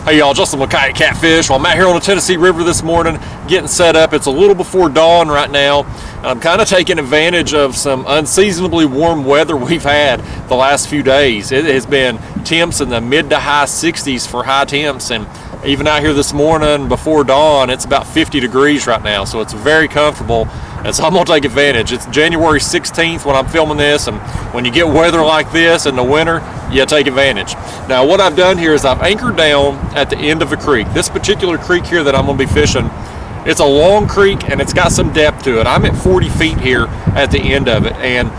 Hey y'all, Justin with Kayak Catfish. Well, I'm out here on the Tennessee River this morning getting set up. It's a little before dawn right now. I'm kind of taking advantage of some unseasonably warm weather we've had the last few days. It has been temps in the mid to high 60s for high temps, and even out here this morning before dawn, it's about 50 degrees right now, so it's very comfortable. And so I'm gonna take advantage. It's January 16th when I'm filming this, and when you get weather like this in the winter, you take advantage. Now what I've done here is I've anchored down at the end of a creek. This particular creek here that I'm gonna be fishing, it's a long creek and it's got some depth to it. I'm at 40 feet here at the end of it, and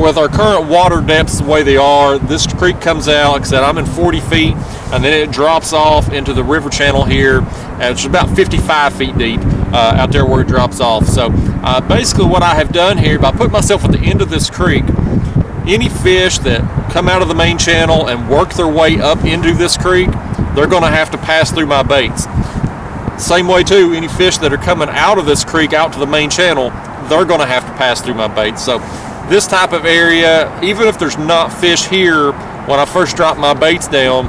with our current water depths the way they are, this creek comes out, like I said, I'm in 40 feet, and then it drops off into the river channel here, and it's about 55 feet deep out there where it drops off. So basically what I have done here, by putting myself at the end of this creek, any fish that come out of the main channel and work their way up into this creek, they're gonna have to pass through my baits. Same way too, any fish that are coming out of this creek out to the main channel, they're gonna have to pass through my baits. So this type of area, even if there's not fish here when I first drop my baits down,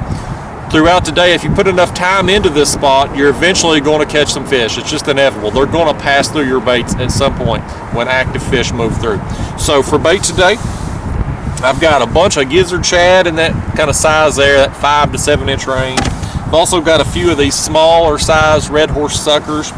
throughout the day, if you put enough time into this spot, you're eventually going to catch some fish. It's just inevitable. They're going to pass through your baits at some point when active fish move through. So for bait today, I've got a bunch of gizzard shad in that kind of size there, that 5 to 7 inch range. I've also got a few of these smaller size red horse suckers.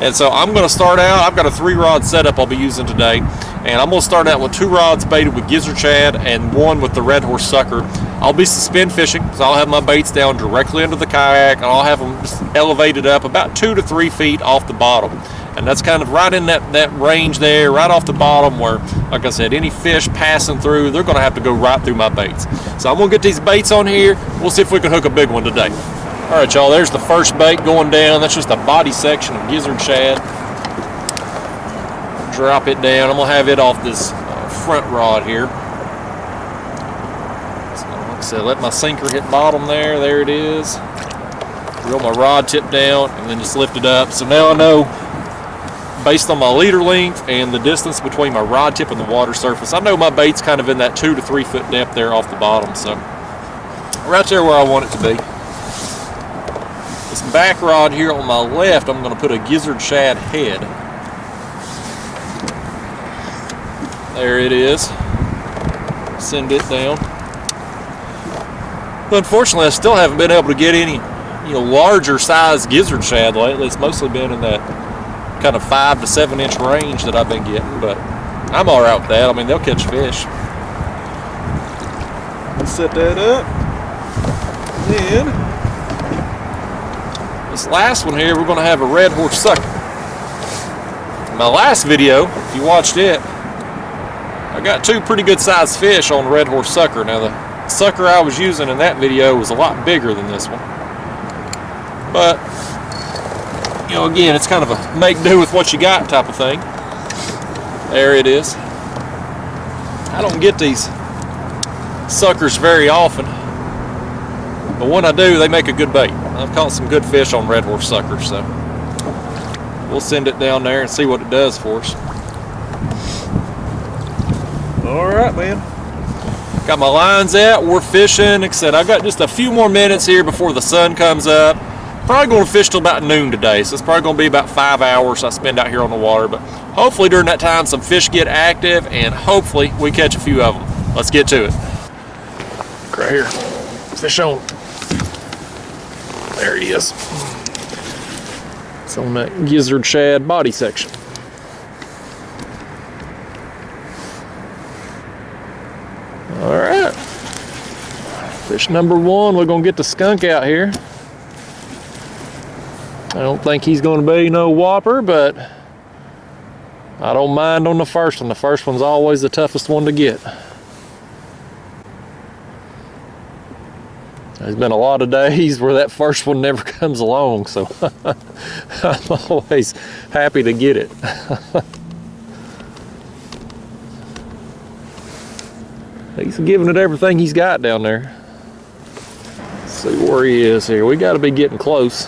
And so I'm going to start out, I've got a 3-rod setup I'll be using today, and I'm going to start out with 2 rods baited with gizzard shad and 1 with the red horse sucker. I'll be suspend fishing, so I'll have my baits down directly under the kayak, and I'll have them just elevated up about 2 to 3 feet off the bottom. And that's kind of right in that range there, right off the bottom where, like I said, any fish passing through, they're going to have to go right through my baits. So I'm going to get these baits on here. We'll see if we can hook a big one today. All right, y'all, there's the first bait going down. That's just a body section of gizzard shad. Drop it down. I'm going to have it off this front rod here. So, like I said, let my sinker hit bottom there. There it is. Reel my rod tip down and then just lift it up. So now I know, based on my leader length and the distance between my rod tip and the water surface, I know my bait's kind of in that 2 to 3 foot depth there off the bottom. So right there where I want it to be. This back rod here on my left, I'm going to put a gizzard shad head. There it is. Send it down. Unfortunately, I still haven't been able to get any, larger size gizzard shad lately. It's mostly been in that kind of 5 to 7 inch range that I've been getting, but I'm all right with that. I mean, they'll catch fish. Set that up. Then this last one here, we're going to have a red horse sucker. My last video, if you watched it, I got 2 pretty good sized fish on the red horse sucker. Now the sucker I was using in that video was a lot bigger than this one. But, again, it's kind of a make do with what you got type of thing. There it is. I don't get these suckers very often, but when I do, they make a good bait. I've caught some good fish on red horse suckers, so we'll send it down there and see what it does for us. All right, man. Got my lines out. We're fishing. Like I said, I've got just a few more minutes here before the sun comes up. Probably going to fish till about noon today, so it's probably going to be about 5 hours I spend out here on the water. But hopefully during that time some fish get active, and hopefully we catch a few of them. Let's get to it. Right here. Fish on. There he is. It's on that gizzard shad body section. All right. Fish number 1, we're gonna get the skunk out here. I don't think he's gonna be no whopper, but I don't mind on the first one. The first one's always the toughest one to get. There's been a lot of days where that first one never comes along, so I'm always happy to get it. He's giving it everything he's got down there. Let's see where he is here. We got to be getting close.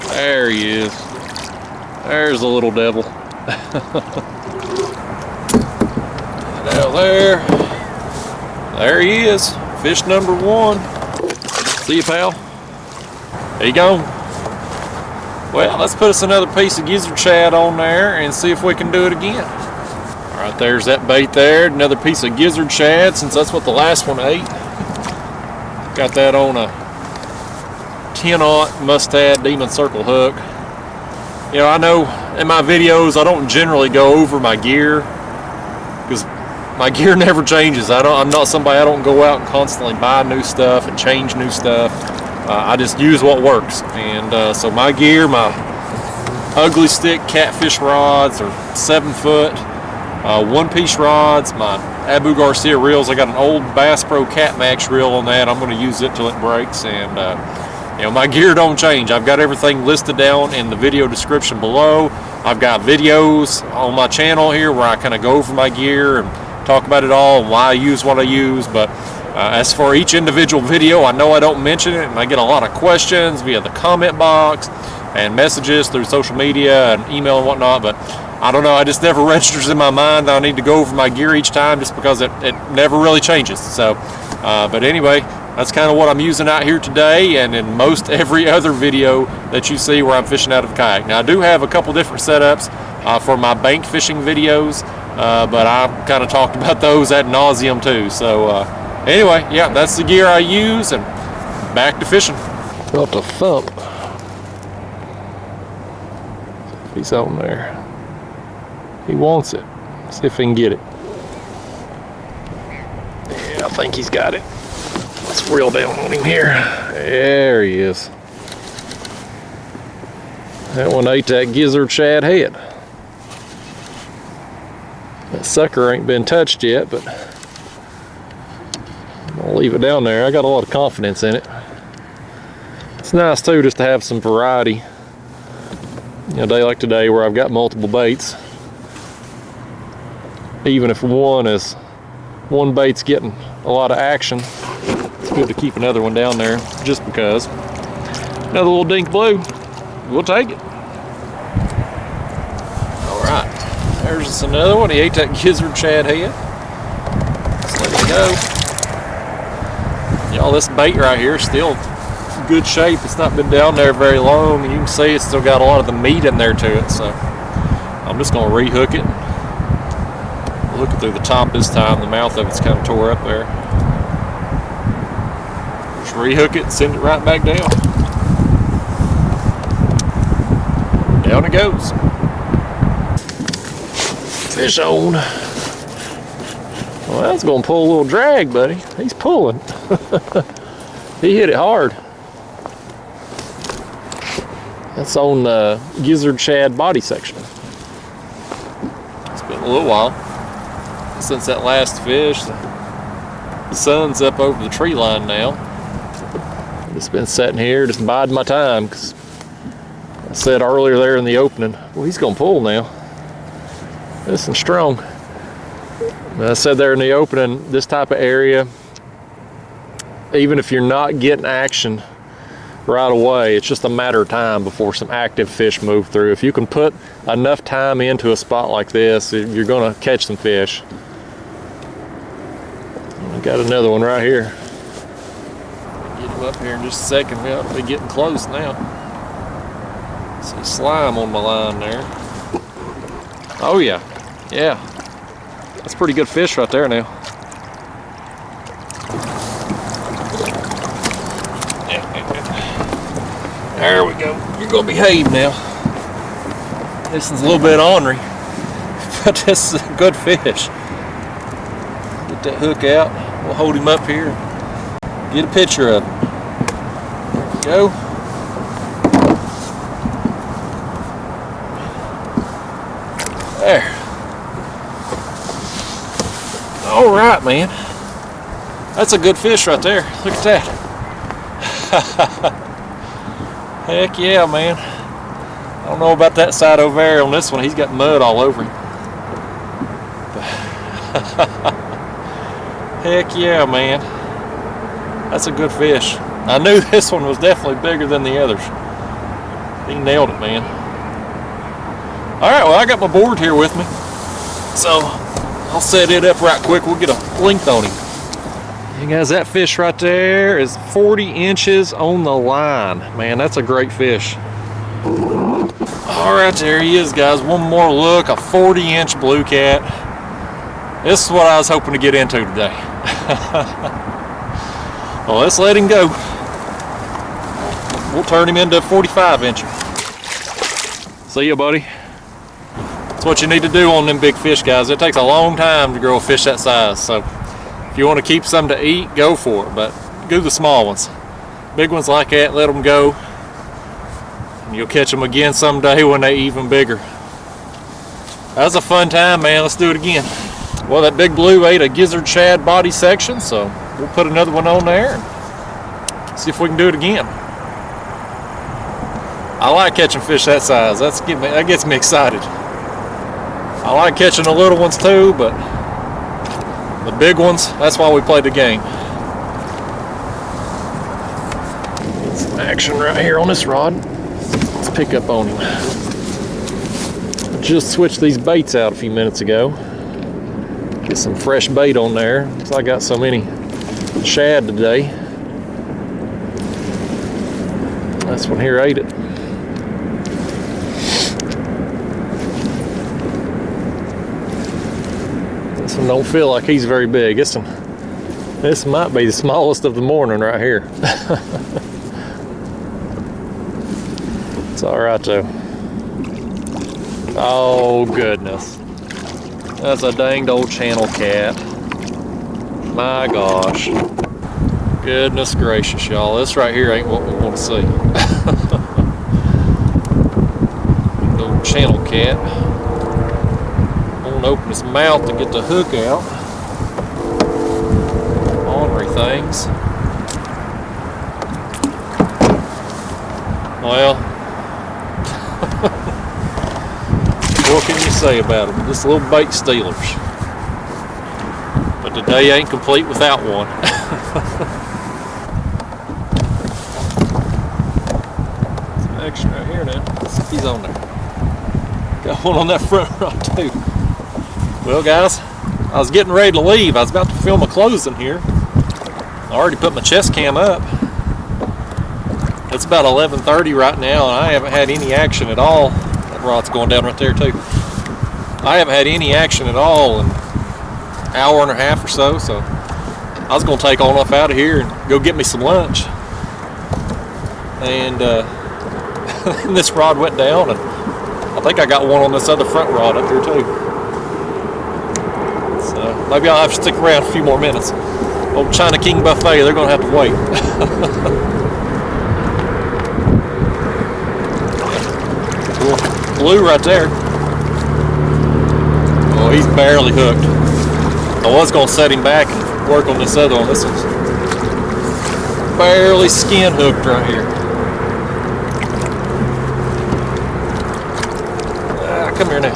There he is. There's the little devil. Down there. There he is, Fish number one. See you, pal. There you go. Well, let's put us another piece of gizzard shad on there and see if we can do it again. All right, there's that bait there. Another piece of gizzard shad, since that's what the last one ate. Got that on a 10-aught Mustad Demon Circle hook. You know, I know in my videos I don't generally go over my gear because my gear never changes. I'm not somebody, I don't go out and constantly buy new stuff and change new stuff. I just use what works. And so my gear, my ugly stick catfish rods are 7-foot, one-piece rods, my Abu Garcia reels. I got an old Bass Pro Cat Max reel on that. I'm going to use it till it breaks. And you know, my gear don't change. I've got everything listed down in the video description below. I've got videos on my channel here where I kind of go over my gear and talk about it all and why I use what I use. But as for each individual video, I know I don't mention it, and I get a lot of questions via the comment box and messages through social media and email and whatnot, but I don't know, it just never registers in my mind that I need to go over my gear each time just because it never really changes. So, but anyway, that's kind of what I'm using out here today and in most every other video that you see where I'm fishing out of a kayak. Now, I do have a couple different setups for my bank fishing videos, but I kind of talked about those ad nauseum too. So anyway, yeah, that's the gear I use, and back to fishing. Felt a thump. He's on there. He wants it. See if he can get it. Yeah, I think he's got it. Let's reel down on him here. There he is. That one ate that gizzard shad head. That sucker ain't been touched yet, but I'll leave it down there. I got a lot of confidence in it. It's nice too just to have some variety. You know, a day like today where I've got multiple baits. Even if one bait's getting a lot of action, it's good to keep another one down there just because. Another little dink blue, we'll take it. All right, there's another one. He ate that gizzard shad head. Let's let it go. Y'all, this bait right here is still in good shape. It's not been down there very long, and you can see it's still got a lot of the meat in there to it. So I'm just gonna rehook it. Looking through the top this time, the mouth of it's kind of tore up there. Just rehook it and send it right back down. Down it goes. Fish on. Well, that's gonna pull a little drag, buddy. He's pulling. He hit it hard. That's on the gizzard shad body section. It's been a little while since that last fish. The sun's up over the tree line now. I've just been sitting here just biding my time because I said earlier there in the opening, well, he's gonna pull now. This one's strong. And I said there in the opening, this type of area, even if you're not getting action right away, it's just a matter of time before some active fish move through. If you can put enough time into a spot like this, you're gonna catch some fish. I got another one right here. Get him up here in just a second. We'll be getting close now. See slime on my line there. Oh yeah, yeah. That's a pretty good fish right there now. There we go. You're gonna behave now. This is a little bit ornery, but this is a good fish. Get that hook out. We'll hold him up here. Get a picture of him. There we go. There. All right, man. That's a good fish right there. Look at that. Heck yeah, man. I don't know about that side over there. On this one, he's got mud all over him. Heck yeah, man. That's a good fish. I knew this one was definitely bigger than the others. He nailed it, man. Alright, well, I got my board here with me. So, I'll set it up right quick. We'll get a length on him. You guys, that fish right there is 40 inches on the line. Man, that's a great fish. All right, there he is, guys. One more look, a 40-inch blue cat. This is what I was hoping to get into today. Well, let's let him go. We'll turn him into a 45-incher. See ya, buddy. That's what you need to do on them big fish, guys. It takes a long time to grow a fish that size. So if you want to keep some to eat, go for it. But do the small ones. Big ones like that, let them go. And you'll catch them again someday when they're even bigger. That was a fun time, man. Let's do it again. Well, that big blue ate a gizzard shad body section, so we'll put another one on there and see if we can do it again. I like catching fish that size. That gets me excited. I like catching the little ones too, but the big ones, that's why we play the game. Some action right here on this rod. Let's pick up on him. Just switched these baits out a few minutes ago. Get some fresh bait on there, because I got so many shad today. This one here ate it. This one don't feel like he's very big. This might be the smallest of the morning right here. It's all right though. Oh goodness. That's a danged old channel cat. My gosh. Goodness gracious, y'all. This right here ain't what we want to see. Old channel cat. I want to open his mouth to get the hook out. Ornery things. Well, what can you say about them? Just little bait stealers. But today ain't complete without one. Some action right here now. He's on there. Got one on that front rod too. Well, guys, I was getting ready to leave. I was about to film a closing here. I already put my chest cam up. It's about 11:30 right now, and I haven't had any action at all. That rod's going down right there too. I haven't had any action at all in an hour and a half or so, so I was going to take on off out of here and go get me some lunch. And this rod went down, and I think I got one on this other front rod up here too. So maybe I'll have to stick around a few more minutes. Old China King buffet, they're going to have to wait. Cool. Blue right there. Oh, he's barely hooked. I was going to set him back and work on this other one. This one's barely skin hooked right here. Come here now.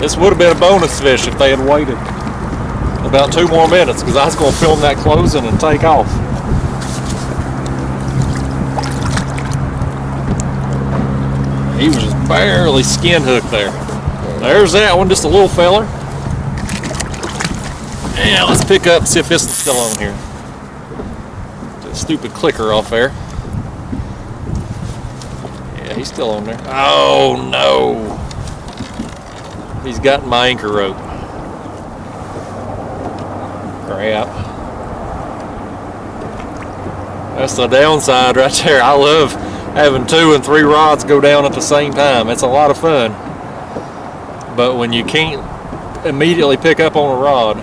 This would have been a bonus fish if they had waited about 2 more minutes, because I was going to film that closing and take off. He was just barely skin hooked there. There's that one, just a little feller. Yeah, let's pick up and see if this is still on here. That stupid clicker off there. Yeah, he's still on there. Oh no! He's got my anchor rope. Crap. That's the downside right there. I love having 2 and 3 rods go down at the same time. It's a lot of fun. But when you can't immediately pick up on a rod,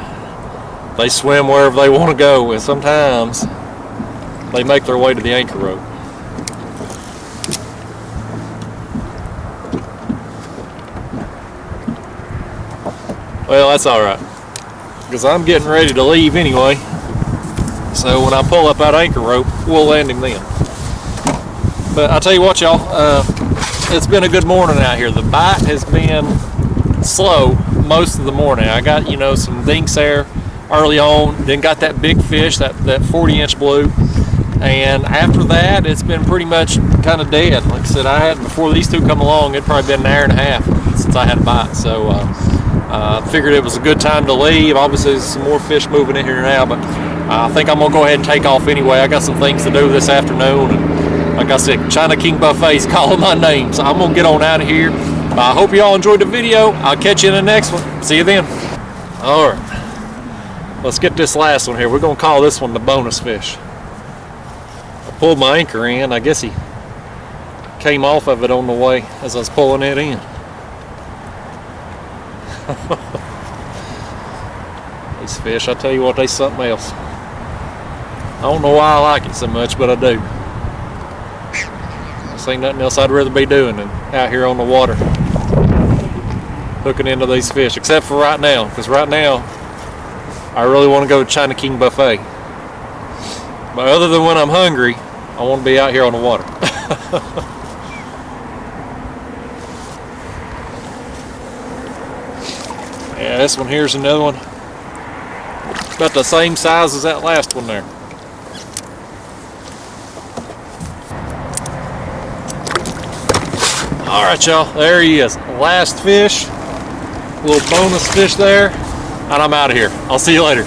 they swim wherever they want to go, and sometimes they make their way to the anchor rope. Well, that's alright, because I'm getting ready to leave anyway. So when I pull up that anchor rope, we'll land him then. But I'll tell you what, y'all, it's been a good morning out here. The bite has been slow most of the morning. I got, some dinks there early on, then got that big fish, that 40-inch blue. and after that it's been pretty much kind of dead. Like I said, I had, before these two come along, it'd probably been an hour and a half since I had a bite. So figured it was a good time to leave. Obviously there's some more fish moving in here now, but I think I'm gonna go ahead and take off anyway. I got some things to do this afternoon, and like I said, China King Buffet's calling my name, so I'm gonna get on out of here. I hope you all enjoyed the video. I'll catch you in the next one. See you then. All right, let's get this last one here. We're gonna call this one the bonus fish. I pulled my anchor in. I guess he came off of it on the way as I was pulling it in. These fish, I tell you what, they something else. I don't know why I like it so much, but I do. This ain't nothing else I'd rather be doing than out here on the water hooking into these fish, except for right now, because right now I really want to go to China King Buffet. But other than when I'm hungry, I want to be out here on the water. Yeah, this one here's another one. About the same size as that last one there. Alright y'all, there he is. Last fish. Little bonus fish there. And I'm out of here. I'll see you later.